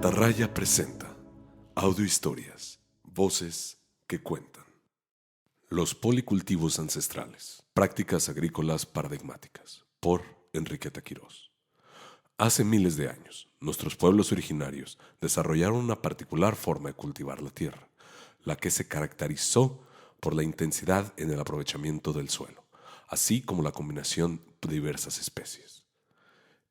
Atarraya presenta audiohistorias, voces que cuentan. Los policultivos ancestrales, prácticas agrícolas paradigmáticas, por Enriqueta Quirós. Hace miles de años, nuestros pueblos originarios desarrollaron una particular forma de cultivar la tierra, la que se caracterizó por la intensidad en el aprovechamiento del suelo, así como la combinación de diversas especies.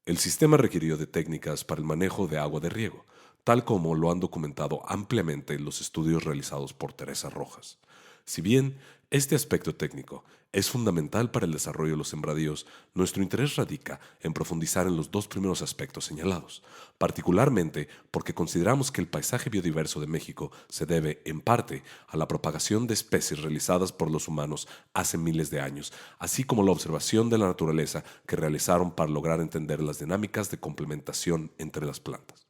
El sistema requirió de técnicas para el manejo de agua de riego, tal como lo han documentado ampliamente los estudios realizados por Teresa Rojas. Si bien este aspecto técnico es fundamental para el desarrollo de los sembradíos, nuestro interés radica en profundizar en los dos primeros aspectos señalados, particularmente porque consideramos que el paisaje biodiverso de México se debe, en parte, a la propagación de especies realizadas por los humanos hace miles de años, así como la observación de la naturaleza que realizaron para lograr entender las dinámicas de complementación entre las plantas.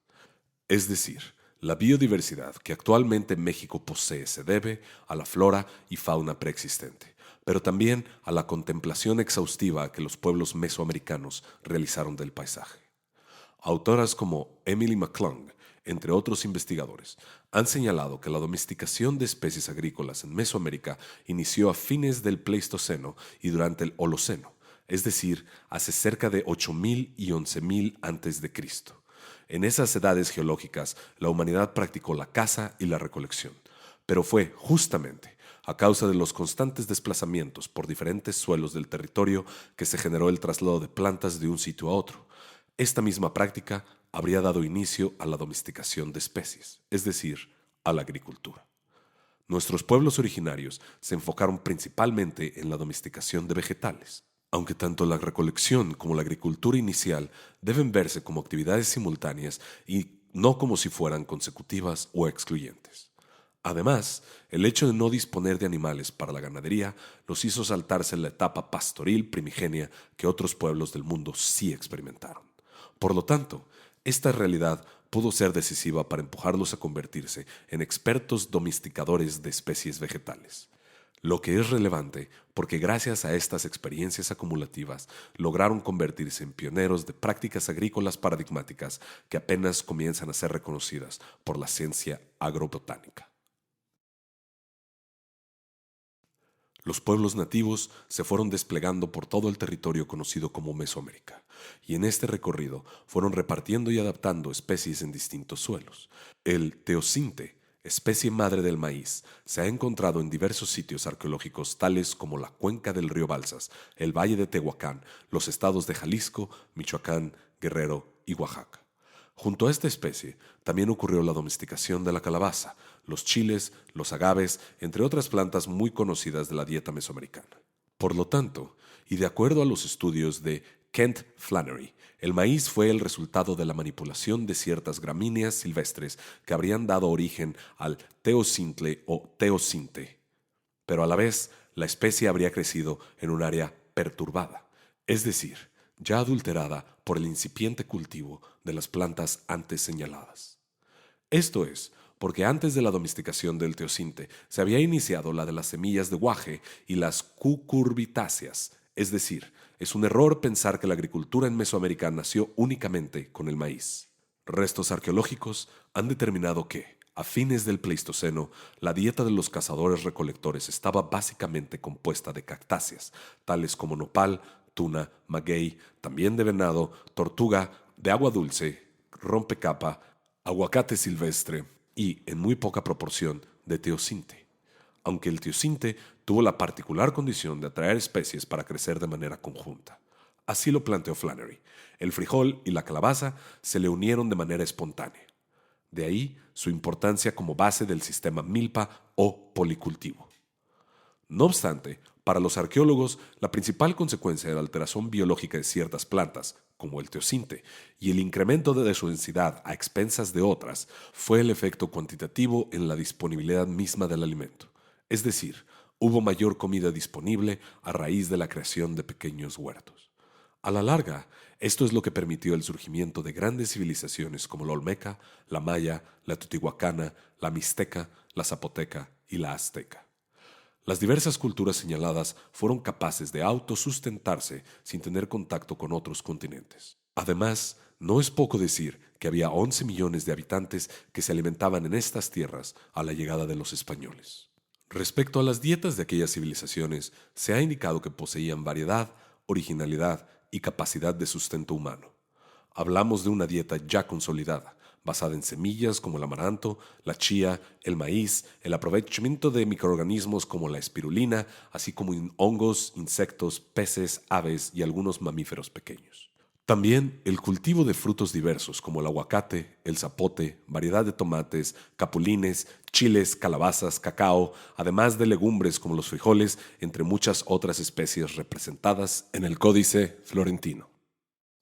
Es decir, la biodiversidad que actualmente México posee se debe a la flora y fauna preexistente, pero también a la contemplación exhaustiva que los pueblos mesoamericanos realizaron del paisaje. Autoras como Emily McClung, entre otros investigadores, han señalado que la domesticación de especies agrícolas en Mesoamérica inició a fines del Pleistoceno y durante el Holoceno, es decir, hace cerca de 8.000 y 11.000 a.C. En esas edades geológicas, la humanidad practicó la caza y la recolección, pero fue justamente a causa de los constantes desplazamientos por diferentes suelos del territorio que se generó el traslado de plantas de un sitio a otro. Esta misma práctica habría dado inicio a la domesticación de especies, es decir, a la agricultura. Nuestros pueblos originarios se enfocaron principalmente en la domesticación de vegetales, aunque tanto la recolección como la agricultura inicial deben verse como actividades simultáneas y no como si fueran consecutivas o excluyentes. Además, el hecho de no disponer de animales para la ganadería los hizo saltarse en la etapa pastoril primigenia que otros pueblos del mundo sí experimentaron. Por lo tanto, esta realidad pudo ser decisiva para empujarlos a convertirse en expertos domesticadores de especies vegetales. Lo que es relevante porque gracias a estas experiencias acumulativas lograron convertirse en pioneros de prácticas agrícolas paradigmáticas que apenas comienzan a ser reconocidas por la ciencia agrobotánica. Los pueblos nativos se fueron desplegando por todo el territorio conocido como Mesoamérica, y en este recorrido fueron repartiendo y adaptando especies en distintos suelos. El teosinte, especie madre del maíz, se ha encontrado en diversos sitios arqueológicos tales como la cuenca del río Balsas, el valle de Tehuacán, los estados de Jalisco, Michoacán, Guerrero y Oaxaca. Junto a esta especie, también ocurrió la domesticación de la calabaza, los chiles, los agaves, entre otras plantas muy conocidas de la dieta mesoamericana. Por lo tanto, y de acuerdo a los estudios de Kent Flannery, el maíz fue el resultado de la manipulación de ciertas gramíneas silvestres que habrían dado origen al teocintle o teocinte. Pero a la vez, la especie habría crecido en un área perturbada, es decir, ya adulterada por el incipiente cultivo de las plantas antes señaladas. Esto es, porque antes de la domesticación del teocinte se había iniciado la de las semillas de guaje y las cucurbitáceas, es decir, es un error pensar que la agricultura en Mesoamérica nació únicamente con el maíz. Restos arqueológicos han determinado que, a fines del Pleistoceno, la dieta de los cazadores-recolectores estaba básicamente compuesta de cactáceas, tales como nopal, tuna, maguey, también de venado, tortuga, de agua dulce, rompecapa, aguacate silvestre y, en muy poca proporción, de teocinte. Aunque el teocinte tuvo la particular condición de atraer especies para crecer de manera conjunta. Así lo planteó Flannery. El frijol y la calabaza se le unieron de manera espontánea. De ahí su importancia como base del sistema milpa o policultivo. No obstante, para los arqueólogos, la principal consecuencia de la alteración biológica de ciertas plantas, como el teocinte, y el incremento de su densidad a expensas de otras, fue el efecto cuantitativo en la disponibilidad misma del alimento. Es decir, hubo mayor comida disponible a raíz de la creación de pequeños huertos. A la larga, esto es lo que permitió el surgimiento de grandes civilizaciones como la olmeca, la maya, la tutihuacana, la mixteca, la zapoteca y la azteca. Las diversas culturas señaladas fueron capaces de autosustentarse sin tener contacto con otros continentes. Además No es poco decir que había 11 millones de habitantes que se alimentaban en estas tierras a la llegada de los españoles. Respecto a las dietas de aquellas civilizaciones, se ha indicado que poseían variedad, originalidad y capacidad de sustento humano. Hablamos de una dieta ya consolidada, basada en semillas como el amaranto, la chía, el maíz, el aprovechamiento de microorganismos como la espirulina, así como en hongos, insectos, peces, aves y algunos mamíferos pequeños. También el cultivo de frutos diversos como el aguacate, el zapote, variedad de tomates, capulines, chiles, calabazas, cacao, además de legumbres como los frijoles, entre muchas otras especies representadas en el Códice Florentino.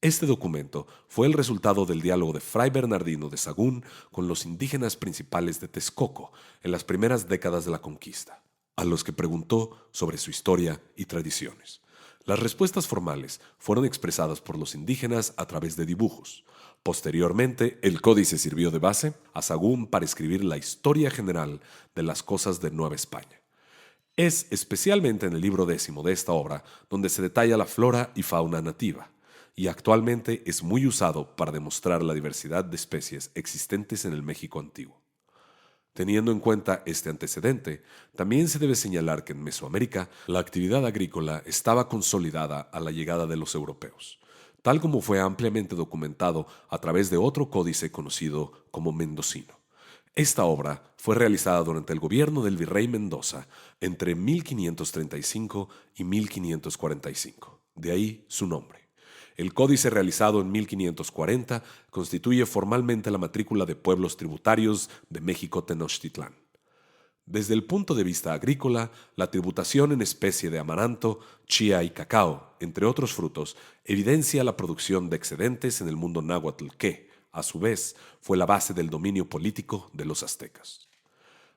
Este documento fue el resultado del diálogo de Fray Bernardino de Sahagún con los indígenas principales de Texcoco en las primeras décadas de la conquista, a los que preguntó sobre su historia y tradiciones. Las respuestas formales fueron expresadas por los indígenas a través de dibujos. Posteriormente, el códice sirvió de base a Sahagún para escribir la historia general de las cosas de Nueva España. Es especialmente en el libro 10º de esta obra donde se detalla la flora y fauna nativa, y actualmente es muy usado para demostrar la diversidad de especies existentes en el México antiguo. Teniendo en cuenta este antecedente, también se debe señalar que en Mesoamérica la actividad agrícola estaba consolidada a la llegada de los europeos, tal como fue ampliamente documentado a través de otro códice conocido como Mendocino. Esta obra fue realizada durante el gobierno del virrey Mendoza entre 1535 y 1545, de ahí su nombre. El códice realizado en 1540 constituye formalmente la matrícula de pueblos tributarios de México Tenochtitlán. Desde el punto de vista agrícola, la tributación en especie de amaranto, chía y cacao, entre otros frutos, evidencia la producción de excedentes en el mundo náhuatl que, a su vez, fue la base del dominio político de los aztecas.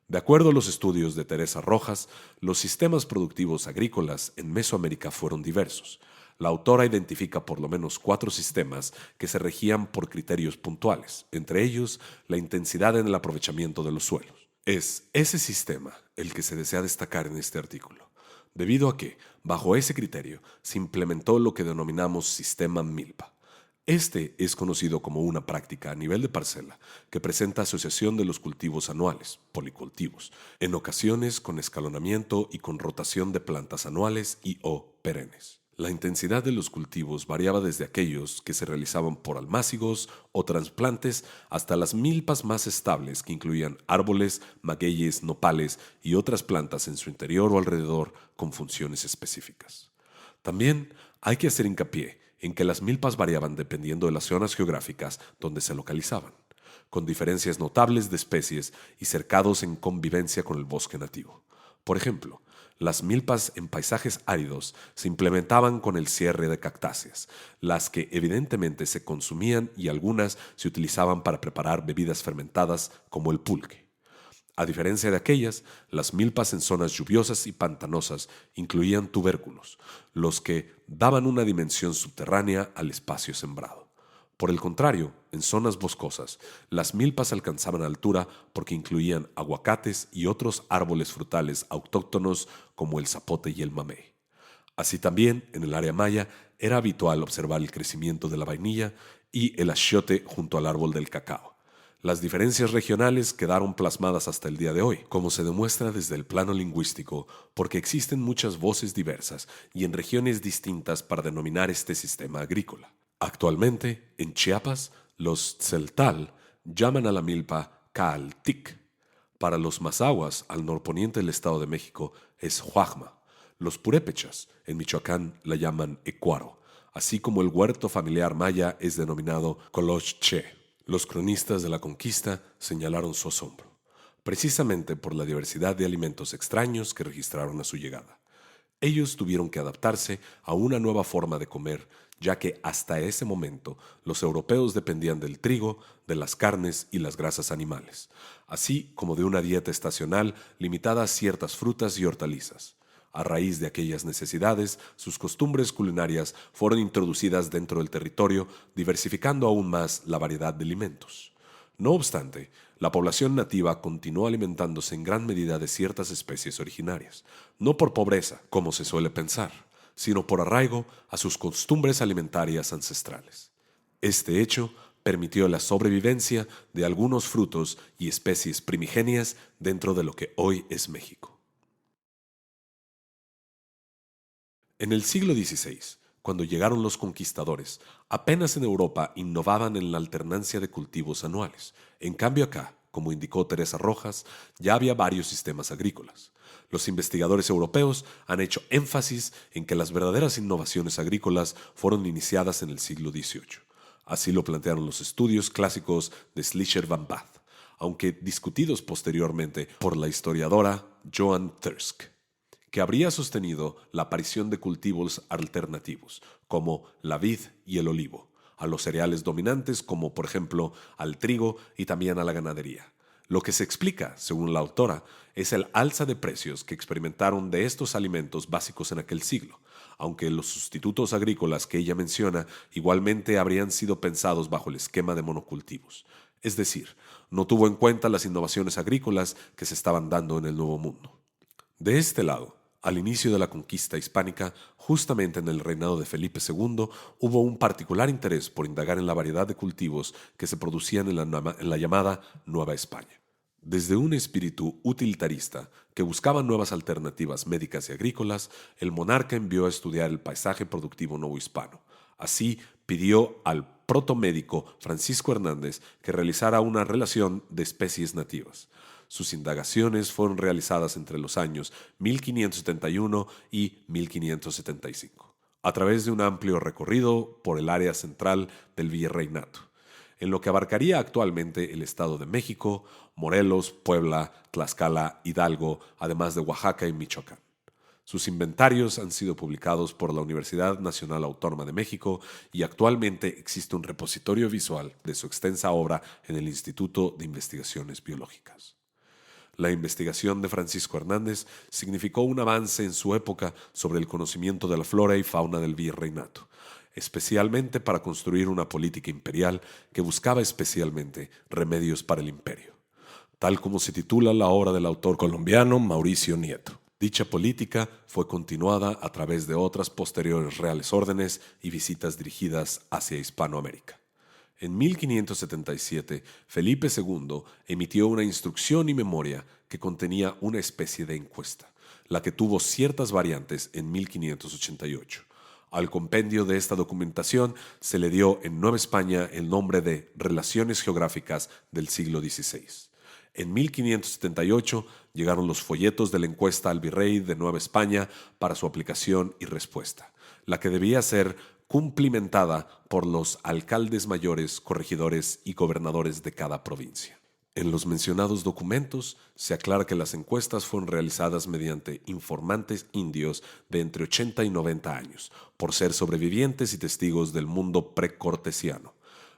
De acuerdo a los estudios de Teresa Rojas, los sistemas productivos agrícolas en Mesoamérica fueron diversos. La autora identifica por lo menos 4 sistemas que se regían por criterios puntuales, entre ellos la intensidad en el aprovechamiento de los suelos. Es ese sistema el que se desea destacar en este artículo, debido a que, bajo ese criterio, se implementó lo que denominamos sistema Milpa. Este es conocido como una práctica a nivel de parcela que presenta asociación de los cultivos anuales, policultivos, en ocasiones con escalonamiento y con rotación de plantas anuales y o perennes. La intensidad de los cultivos variaba desde aquellos que se realizaban por almácigos o trasplantes hasta las milpas más estables que incluían árboles, magueyes, nopales y otras plantas en su interior o alrededor con funciones específicas. También hay que hacer hincapié en que las milpas variaban dependiendo de las zonas geográficas donde se localizaban, con diferencias notables de especies y cercados en convivencia con el bosque nativo. Por ejemplo, las milpas en paisajes áridos se implementaban con el cierre de cactáceas, las que evidentemente se consumían y algunas se utilizaban para preparar bebidas fermentadas como el pulque. A diferencia de aquellas, las milpas en zonas lluviosas y pantanosas incluían tubérculos, los que daban una dimensión subterránea al espacio sembrado. Por el contrario, en zonas boscosas, las milpas alcanzaban altura porque incluían aguacates y otros árboles frutales autóctonos como el zapote y el mamey. Así también, en el área maya, era habitual observar el crecimiento de la vainilla y el achiote junto al árbol del cacao. Las diferencias regionales quedaron plasmadas hasta el día de hoy, como se demuestra desde el plano lingüístico, porque existen muchas voces diversas y en regiones distintas para denominar este sistema agrícola. Actualmente, en Chiapas, los tzeltal llaman a la milpa caaltic. Para los mazahuas, al norponiente del Estado de México, es huajma. Los purépechas, en Michoacán, la llaman ecuaro, así como el huerto familiar maya es denominado coloche. Los cronistas de la conquista señalaron su asombro, precisamente por la diversidad de alimentos extraños que registraron a su llegada. Ellos tuvieron que adaptarse a una nueva forma de comer, ya que hasta ese momento los europeos dependían del trigo, de las carnes y las grasas animales, así como de una dieta estacional limitada a ciertas frutas y hortalizas. A raíz de aquellas necesidades, sus costumbres culinarias fueron introducidas dentro del territorio, diversificando aún más la variedad de alimentos. No obstante, la población nativa continuó alimentándose en gran medida de ciertas especies originarias, no por pobreza, como se suele pensar, sino por arraigo a sus costumbres alimentarias ancestrales. Este hecho permitió la sobrevivencia de algunos frutos y especies primigenias dentro de lo que hoy es México. En el siglo XVI, cuando llegaron los conquistadores, apenas en Europa innovaban en la alternancia de cultivos anuales. En cambio acá, como indicó Teresa Rojas, ya había varios sistemas agrícolas. Los investigadores europeos han hecho énfasis en que las verdaderas innovaciones agrícolas fueron iniciadas en el siglo XVIII. Así lo plantearon los estudios clásicos de Schleicher van Bath, aunque discutidos posteriormente por la historiadora Joan Thirsk, que habría sostenido la aparición de cultivos alternativos, como la vid y el olivo, a los cereales dominantes como por ejemplo al trigo y también a la ganadería. Lo que se explica, según la autora, es el alza de precios que experimentaron de estos alimentos básicos en aquel siglo, aunque los sustitutos agrícolas que ella menciona igualmente habrían sido pensados bajo el esquema de monocultivos. Es decir, no tuvo en cuenta las innovaciones agrícolas que se estaban dando en el Nuevo Mundo. De este lado, al inicio de la conquista hispánica, justamente en el reinado de Felipe II, hubo un particular interés por indagar en la variedad de cultivos que se producían en la llamada Nueva España. Desde un espíritu utilitarista que buscaba nuevas alternativas médicas y agrícolas, el monarca envió a estudiar el paisaje productivo novohispano. Así pidió al protomédico Francisco Hernández que realizara una relación de especies nativas. Sus indagaciones fueron realizadas entre los años 1571 y 1575, a través de un amplio recorrido por el área central del virreinato, en lo que abarcaría actualmente el Estado de México, Morelos, Puebla, Tlaxcala, Hidalgo, además de Oaxaca y Michoacán. Sus inventarios han sido publicados por la Universidad Nacional Autónoma de México y actualmente existe un repositorio visual de su extensa obra en el Instituto de Investigaciones Biológicas. La investigación de Francisco Hernández significó un avance en su época sobre el conocimiento de la flora y fauna del virreinato, especialmente para construir una política imperial que buscaba especialmente remedios para el imperio, tal como se titula la obra del autor colombiano Mauricio Nieto. Dicha política fue continuada a través de otras posteriores reales órdenes y visitas dirigidas hacia Hispanoamérica. En 1577, Felipe II emitió una instrucción y memoria que contenía una especie de encuesta, la que tuvo ciertas variantes en 1588. Al compendio de esta documentación se le dio en Nueva España el nombre de Relaciones Geográficas del siglo XVI. En 1578 llegaron los folletos de la encuesta al virrey de Nueva España para su aplicación y respuesta, la que debía ser cumplimentada por los alcaldes mayores, corregidores y gobernadores de cada provincia. En los mencionados documentos se aclara que las encuestas fueron realizadas mediante informantes indios de entre 80 y 90 años, por ser sobrevivientes y testigos del mundo precortesiano.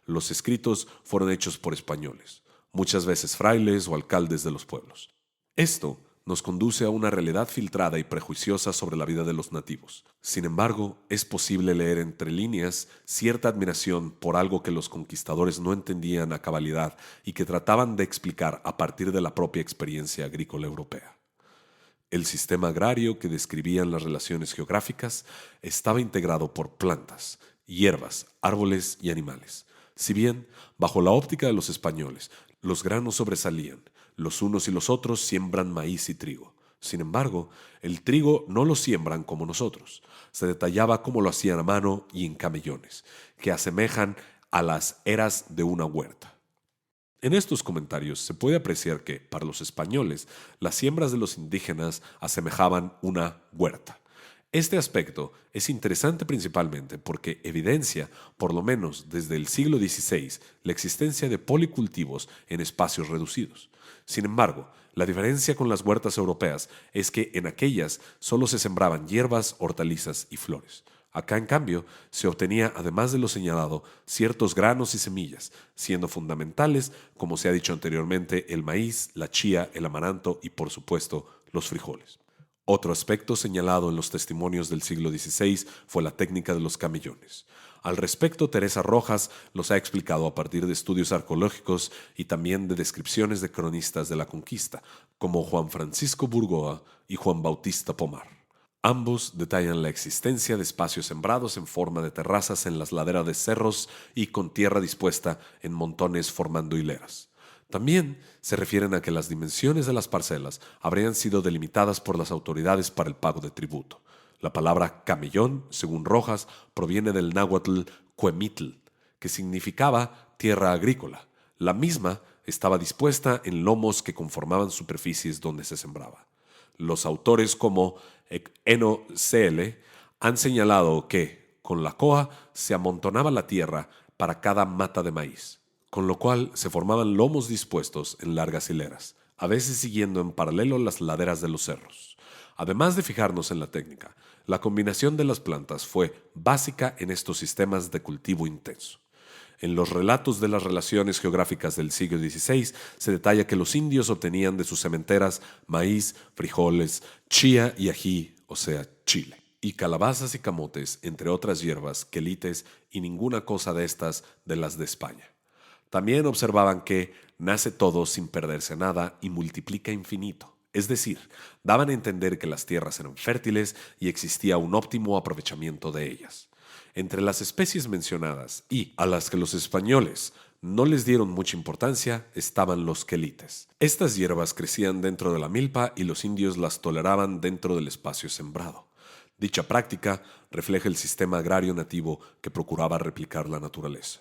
Los escritos fueron hechos por españoles, muchas veces frailes o alcaldes de los pueblos. Esto nos conduce a una realidad filtrada y prejuiciosa sobre la vida de los nativos. Sin embargo, es posible leer entre líneas cierta admiración por algo que los conquistadores no entendían a cabalidad y que trataban de explicar a partir de la propia experiencia agrícola europea. El sistema agrario que describían las relaciones geográficas estaba integrado por plantas, hierbas, árboles y animales. Si bien, bajo la óptica de los españoles, los granos sobresalían, los unos y los otros siembran maíz y trigo. Sin embargo, el trigo no lo siembran como nosotros. Se detallaba cómo lo hacían a mano y en camellones, que asemejan a las eras de una huerta. En estos comentarios se puede apreciar que, para los españoles, las siembras de los indígenas asemejaban una huerta. Este aspecto es interesante principalmente porque evidencia, por lo menos desde el siglo XVI, la existencia de policultivos en espacios reducidos. Sin embargo, la diferencia con las huertas europeas es que en aquellas solo se sembraban hierbas, hortalizas y flores. Acá, en cambio, se obtenía, además de lo señalado, ciertos granos y semillas, siendo fundamentales, como se ha dicho anteriormente, el maíz, la chía, el amaranto y, por supuesto, los frijoles. Otro aspecto señalado en los testimonios del siglo XVI fue la técnica de los camellones. Al respecto, Teresa Rojas los ha explicado a partir de estudios arqueológicos y también de descripciones de cronistas de la conquista, como Juan Francisco Burgoa y Juan Bautista Pomar. Ambos detallan la existencia de espacios sembrados en forma de terrazas en las laderas de cerros y con tierra dispuesta en montones formando hileras. También se refieren a que las dimensiones de las parcelas habrían sido delimitadas por las autoridades para el pago de tributo. La palabra camellón, según Rojas, proviene del náhuatl cuemitl, que significaba tierra agrícola. La misma estaba dispuesta en lomos que conformaban superficies donde se sembraba. Los autores como Eno CL han señalado que, con la coa, se amontonaba la tierra para cada mata de maíz, con lo cual se formaban lomos dispuestos en largas hileras, a veces siguiendo en paralelo las laderas de los cerros. Además de fijarnos en la técnica, la combinación de las plantas fue básica en estos sistemas de cultivo intenso. En los relatos de las relaciones geográficas del siglo XVI se detalla que los indios obtenían de sus sementeras maíz, frijoles, chía y ají, o sea, chile, y calabazas y camotes, entre otras hierbas, quelites y ninguna cosa de estas de las de España. También observaban que nace todo sin perderse nada y multiplica infinito. Es decir, daban a entender que las tierras eran fértiles y existía un óptimo aprovechamiento de ellas. Entre las especies mencionadas y a las que los españoles no les dieron mucha importancia estaban los quelites. Estas hierbas crecían dentro de la milpa y los indios las toleraban dentro del espacio sembrado. Dicha práctica refleja el sistema agrario nativo que procuraba replicar la naturaleza.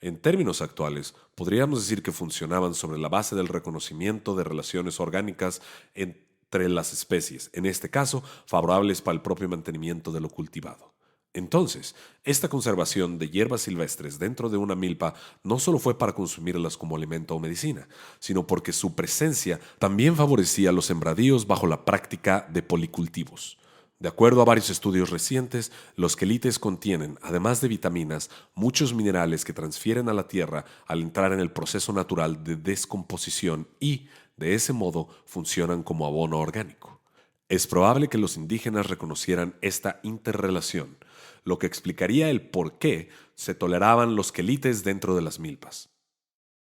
En términos actuales, podríamos decir que funcionaban sobre la base del reconocimiento de relaciones orgánicas entre las especies, en este caso, favorables para el propio mantenimiento de lo cultivado. Entonces, esta conservación de hierbas silvestres dentro de una milpa no solo fue para consumirlas como alimento o medicina, sino porque su presencia también favorecía los sembradíos bajo la práctica de policultivos. De acuerdo a varios estudios recientes, los quelites contienen, además de vitaminas, muchos minerales que transfieren a la tierra al entrar en el proceso natural de descomposición y, de ese modo, funcionan como abono orgánico. Es probable que los indígenas reconocieran esta interrelación, lo que explicaría el por qué se toleraban los quelites dentro de las milpas.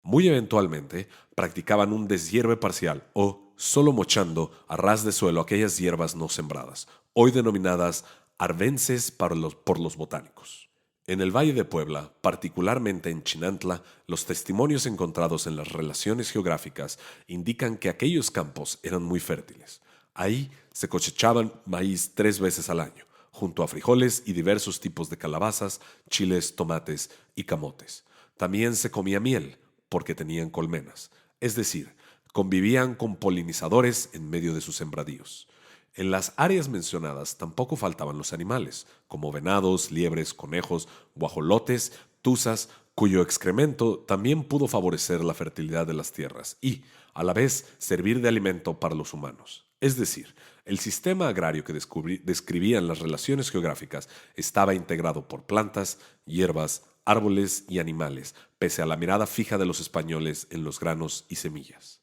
Muy eventualmente, practicaban un deshierve parcial o solo mochando a ras de suelo aquellas hierbas no sembradas, hoy denominadas arvenses por los botánicos. En el Valle de Puebla, particularmente en Chinantla, los testimonios encontrados en las relaciones geográficas indican que aquellos campos eran muy fértiles. Ahí se cosechaban maíz 3 veces al año, junto a frijoles y diversos tipos de calabazas, chiles, tomates y camotes. También se comía miel, porque tenían colmenas, es decir, convivían con polinizadores en medio de sus sembradíos. En las áreas mencionadas tampoco faltaban los animales, como venados, liebres, conejos, guajolotes, tuzas, cuyo excremento también pudo favorecer la fertilidad de las tierras y, a la vez, servir de alimento para los humanos. Es decir, el sistema agrario que describían las relaciones geográficas estaba integrado por plantas, hierbas, árboles y animales, pese a la mirada fija de los españoles en los granos y semillas.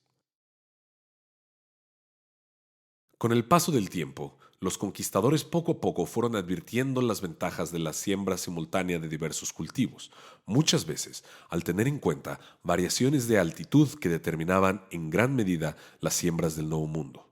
Con el paso del tiempo, los conquistadores poco a poco fueron advirtiendo las ventajas de la siembra simultánea de diversos cultivos, muchas veces al tener en cuenta variaciones de altitud que determinaban en gran medida las siembras del Nuevo Mundo.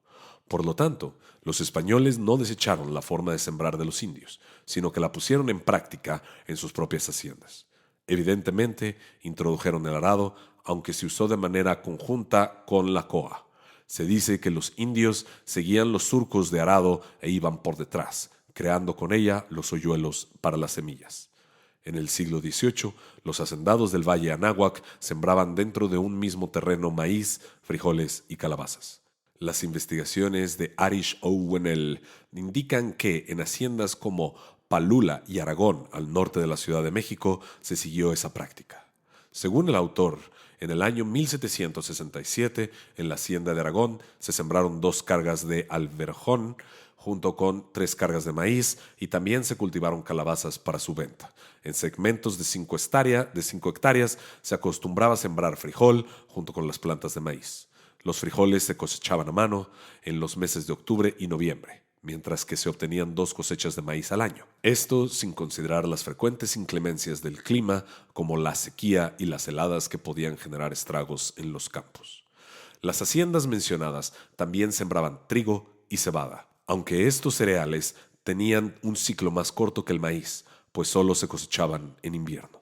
Por lo tanto, los españoles no desecharon la forma de sembrar de los indios, sino que la pusieron en práctica en sus propias haciendas. Evidentemente, introdujeron el arado, aunque se usó de manera conjunta con la coa. Se dice que los indios seguían los surcos de arado e iban por detrás, creando con ella los hoyuelos para las semillas. En el siglo XVIII, los hacendados del Valle Anáhuac sembraban dentro de un mismo terreno maíz, frijoles y calabazas. Las investigaciones de Arish Owenel indican que en haciendas como Palula y Aragón, al norte de la Ciudad de México, se siguió esa práctica. Según el autor, en el año 1767, en la hacienda de Aragón, se sembraron 2 cargas de alverjón, junto con 3 cargas de maíz, y también se cultivaron calabazas para su venta. En segmentos de 5 hectáreas se acostumbraba a sembrar frijol junto con las plantas de maíz. Los frijoles se cosechaban a mano en los meses de octubre y noviembre, mientras que se obtenían 2 cosechas de maíz al año. Esto sin considerar las frecuentes inclemencias del clima, como la sequía y las heladas que podían generar estragos en los campos. Las haciendas mencionadas también sembraban trigo y cebada, aunque estos cereales tenían un ciclo más corto que el maíz, pues solo se cosechaban en invierno.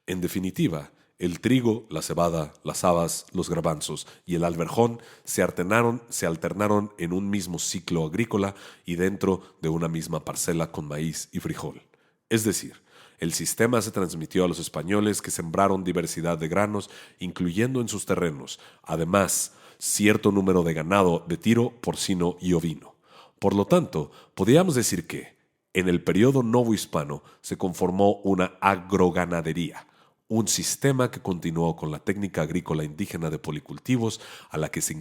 En definitiva, el trigo, la cebada, las habas, los garbanzos y el alverjón se alternaron en un mismo ciclo agrícola y dentro de una misma parcela con maíz y frijol. Es decir, el sistema se transmitió a los españoles que sembraron diversidad de granos, incluyendo en sus terrenos, además, cierto número de ganado de tiro, porcino y ovino. Por lo tanto, podríamos decir que, en el periodo novohispano, se conformó una agroganadería, un sistema que continuó con la técnica agrícola indígena de policultivos a la que se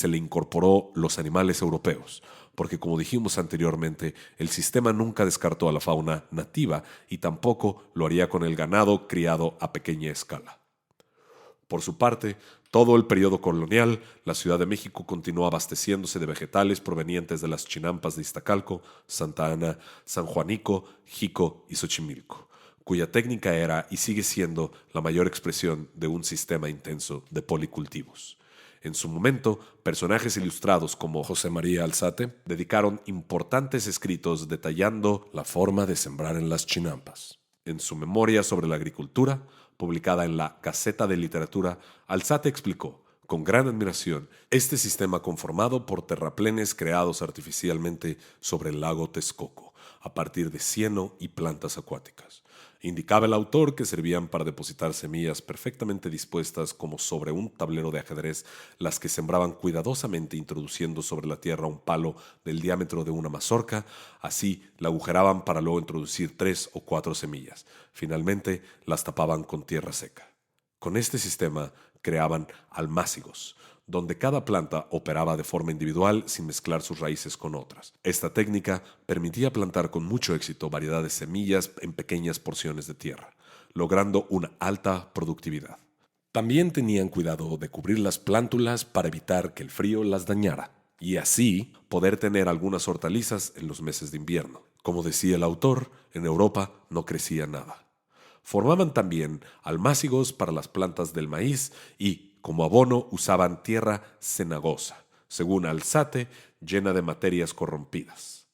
le incorporó los animales europeos, porque como dijimos anteriormente, el sistema nunca descartó a la fauna nativa y tampoco lo haría con el ganado criado a pequeña escala. Por su parte, todo el periodo colonial, la Ciudad de México continuó abasteciéndose de vegetales provenientes de las chinampas de Iztacalco, Santa Ana, San Juanico, Jico y Xochimilco, cuya técnica era y sigue siendo la mayor expresión de un sistema intenso de policultivos. En su momento, personajes ilustrados como José María Alzate dedicaron importantes escritos detallando la forma de sembrar en las chinampas. En su memoria sobre la agricultura, publicada en la Gaceta de Literatura, Alzate explicó, con gran admiración, este sistema conformado por terraplenes creados artificialmente sobre el lago Texcoco, a partir de cieno y plantas acuáticas. Indicaba el autor que servían para depositar semillas perfectamente dispuestas como sobre un tablero de ajedrez, las que sembraban cuidadosamente introduciendo sobre la tierra un palo del diámetro de una mazorca, así la agujeraban para luego introducir 3 o 4 semillas. Finalmente las tapaban con tierra seca. Con este sistema creaban almácigos, donde cada planta operaba de forma individual sin mezclar sus raíces con otras. Esta técnica permitía plantar con mucho éxito variedad de semillas en pequeñas porciones de tierra, logrando una alta productividad. También tenían cuidado de cubrir las plántulas para evitar que el frío las dañara, y así poder tener algunas hortalizas en los meses de invierno. Como decía el autor, en Europa no crecía nada. Formaban también almácigos para las plantas del maíz y, como abono, usaban tierra cenagosa, según Alzate, llena de materias corrompidas.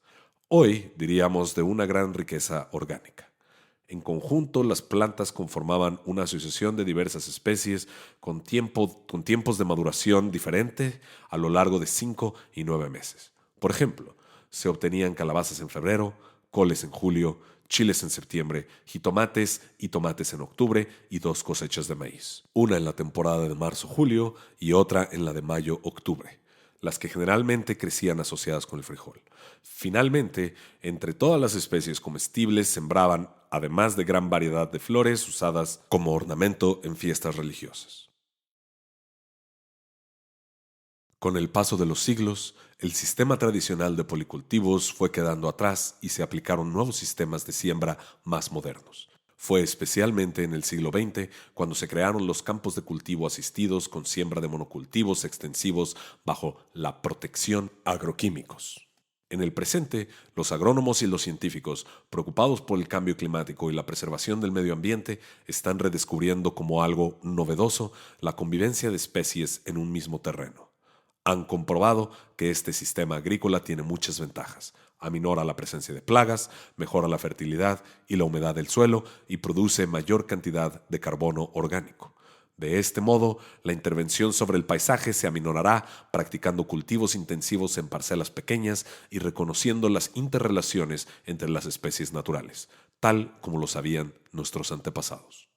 Hoy diríamos de una gran riqueza orgánica. En conjunto, las plantas conformaban una asociación de diversas especies con tiempos de maduración diferentes a lo largo de 5 y 9 meses. Por ejemplo, se obtenían calabazas en febrero, coles en julio, chiles en septiembre, jitomates y tomates en octubre y 2 cosechas de maíz, una en la temporada de marzo-julio y otra en la de mayo-octubre, las que generalmente crecían asociadas con el frijol. Finalmente, entre todas las especies comestibles sembraban, además de gran variedad de flores usadas como ornamento en fiestas religiosas. Con el paso de los siglos, el sistema tradicional de policultivos fue quedando atrás y se aplicaron nuevos sistemas de siembra más modernos. Fue especialmente en el siglo XX cuando se crearon los campos de cultivo asistidos con siembra de monocultivos extensivos bajo la protección agroquímicos. En el presente, los agrónomos y los científicos, preocupados por el cambio climático y la preservación del medio ambiente, están redescubriendo como algo novedoso la convivencia de especies en un mismo terreno. Han comprobado que este sistema agrícola tiene muchas ventajas. Aminora la presencia de plagas, mejora la fertilidad y la humedad del suelo y produce mayor cantidad de carbono orgánico. De este modo, la intervención sobre el paisaje se aminorará practicando cultivos intensivos en parcelas pequeñas y reconociendo las interrelaciones entre las especies naturales, tal como lo sabían nuestros antepasados.